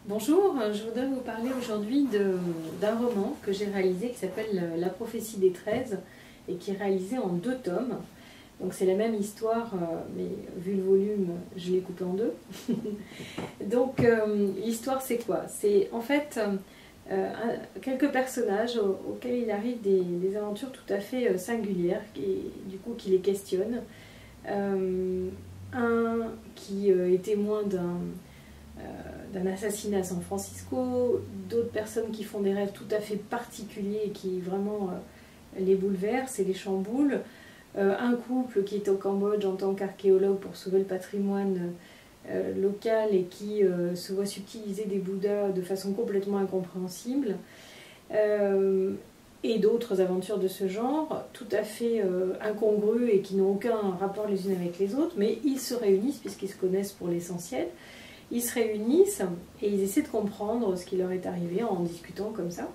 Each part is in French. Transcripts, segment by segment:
Bonjour, je voudrais vous parler aujourd'hui d'un roman que j'ai réalisé qui s'appelle La prophétie des 13 et qui est réalisé en 2 tomes. Donc c'est la même histoire, mais vu le volume, je l'ai coupé en 2. Donc l'histoire c'est quoi? C'est en fait quelques personnages auxquels il arrive des aventures tout à fait singulières et du coup qui les questionnent. Un qui est témoin d'un assassinat à San Francisco, d'autres personnes qui font des rêves tout à fait particuliers et qui vraiment les bouleversent et les chamboulent, un couple qui est au Cambodge en tant qu'archéologue pour sauver le patrimoine local et qui se voit subtiliser des Bouddhas de façon complètement incompréhensible, et d'autres aventures de ce genre, tout à fait incongrues et qui n'ont aucun rapport les unes avec les autres, mais ils se réunissent puisqu'ils se connaissent pour l'essentiel. Ils se réunissent et ils essaient de comprendre ce qui leur est arrivé en discutant comme ça.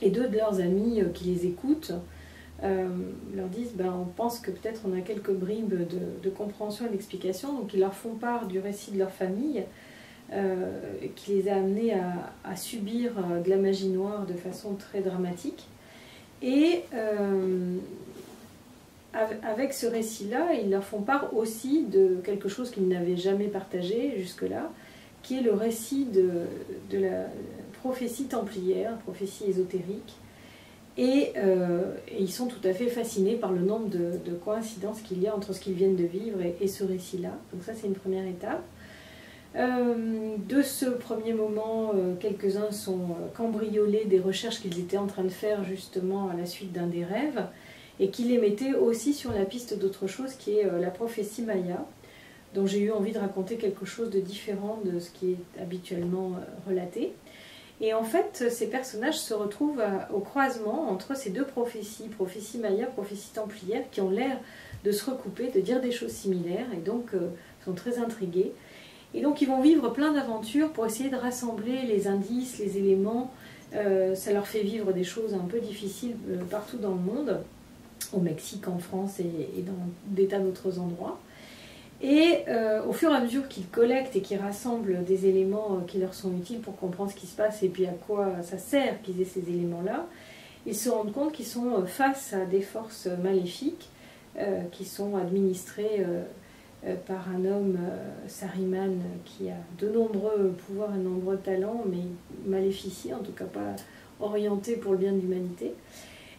Et 2 de leurs amis qui les écoutent leur disent on pense que peut-être on a quelques bribes de compréhension et d'explication. Donc ils leur font part du récit de leur famille qui les a amenés à subir de la magie noire de façon très dramatique. Et avec ce récit-là, ils leur font part aussi de quelque chose qu'ils n'avaient jamais partagé jusque-là, qui est le récit de la prophétie templière, prophétie ésotérique. Et ils sont tout à fait fascinés par le nombre de coïncidences qu'il y a entre ce qu'ils viennent de vivre et ce récit-là. Donc ça, c'est une première étape. De ce premier moment, quelques-uns sont cambriolés des recherches qu'ils étaient en train de faire justement à la suite d'un des rêves, et qui les mettait aussi sur la piste d'autre chose qui est la prophétie Maya, dont j'ai eu envie de raconter quelque chose de différent de ce qui est habituellement relaté. Et en fait, ces personnages se retrouvent au croisement entre ces 2 prophéties, prophétie Maya, prophétie templière, qui ont l'air de se recouper, de dire des choses similaires, et donc sont très intrigués. Et donc ils vont vivre plein d'aventures pour essayer de rassembler les indices, les éléments. Ça leur fait vivre des choses un peu difficiles partout dans le monde, au Mexique, en France et dans des tas d'autres endroits. Et au fur et à mesure qu'ils collectent et qu'ils rassemblent des éléments qui leur sont utiles pour comprendre ce qui se passe et puis à quoi ça sert qu'ils aient ces éléments-là, ils se rendent compte qu'ils sont face à des forces maléfiques qui sont administrées par un homme, Saruman, qui a de nombreux pouvoirs et de nombreux talents, mais maléficiés, en tout cas pas orientés pour le bien de l'humanité.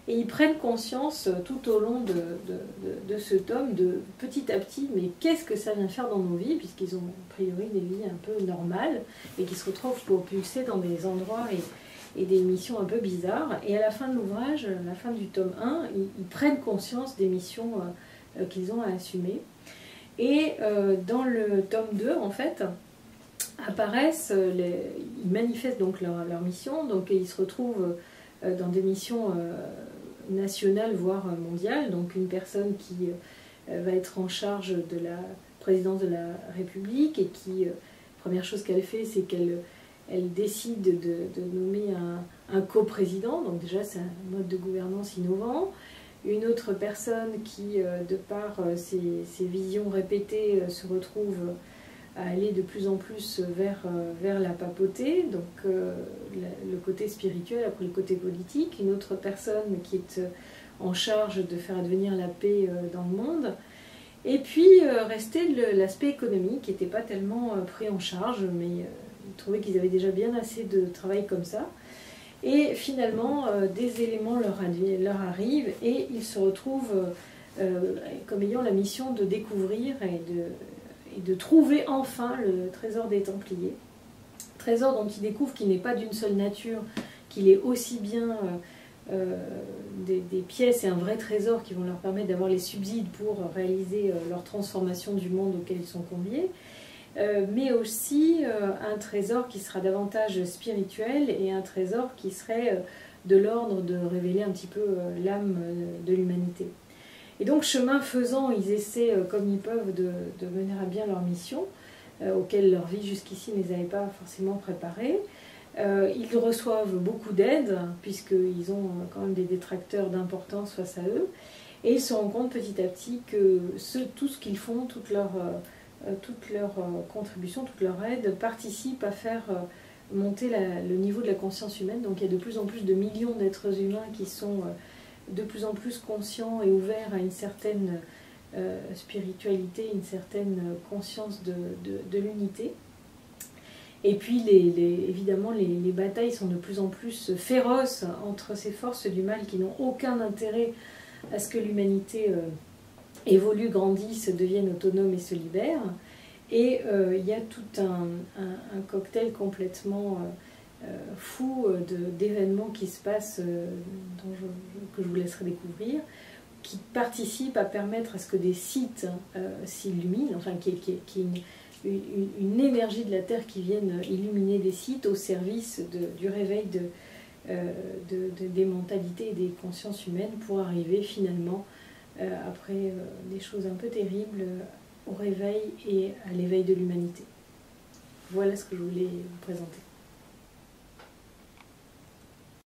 Et ils prennent conscience tout au long de ce tome, de petit à petit, mais qu'est-ce que ça vient faire dans nos vies, puisqu'ils ont a priori des vies un peu normales, et qui se retrouvent propulsés dans des endroits et des missions un peu bizarres. Et à la fin de l'ouvrage, à la fin du tome 1, ils prennent conscience des missions qu'ils ont à assumer. Et dans le tome 2, en fait, apparaissent, ils manifestent donc leur mission, donc ils se retrouvent dans des missions nationales, voire mondiales. Donc une personne qui va être en charge de la présidence de la République et qui, première chose qu'elle fait, c'est qu'elle décide de nommer un coprésident. Donc déjà, c'est un mode de gouvernance innovant. Une autre personne qui, de par ses visions répétées, se retrouve à aller de plus en plus vers la papauté, donc le côté spirituel après le côté politique. Une autre personne qui est en charge de faire advenir la paix dans le monde. Et puis restait l'aspect économique qui n'était pas tellement pris en charge, mais ils trouvaient qu'ils avaient déjà bien assez de travail comme ça. Et finalement, des éléments leur arrivent et ils se retrouvent comme ayant la mission de découvrir et de trouver enfin le trésor des Templiers. Trésor dont ils découvrent qu'il n'est pas d'une seule nature, qu'il est aussi bien des pièces et un vrai trésor qui vont leur permettre d'avoir les subsides pour réaliser leur transformation du monde auquel ils sont conviés. Mais aussi un trésor qui sera davantage spirituel et un trésor qui serait de l'ordre de révéler un petit peu l'âme de l'humanité. Et donc, chemin faisant, ils essaient comme ils peuvent de mener à bien leur mission, auquel leur vie jusqu'ici ne les avait pas forcément préparés. Ils reçoivent beaucoup d'aide, puisqu'ils ont quand même des détracteurs d'importance face à eux, et ils se rendent compte petit à petit que tout ce qu'ils font, toute leur contribution, toute leur aide participe à faire monter le niveau de la conscience humaine. Donc il y a de plus en plus de millions d'êtres humains qui sont de plus en plus conscients et ouverts à une certaine spiritualité, une certaine conscience de l'unité. Et puis évidemment les batailles sont de plus en plus féroces entre ces forces du mal qui n'ont aucun intérêt à ce que l'humanité évolue, grandisse, devienne autonome et se libère. Et il y a tout un cocktail complètement fou d'événements qui se passent, que je vous laisserai découvrir, qui participent à permettre à ce que des sites s'illuminent, enfin qu'il y ait une énergie de la Terre qui vienne illuminer des sites au service du réveil des mentalités et des consciences humaines pour arriver finalement, après des choses un peu terribles, au réveil et à l'éveil de l'humanité. Voilà ce que je voulais vous présenter.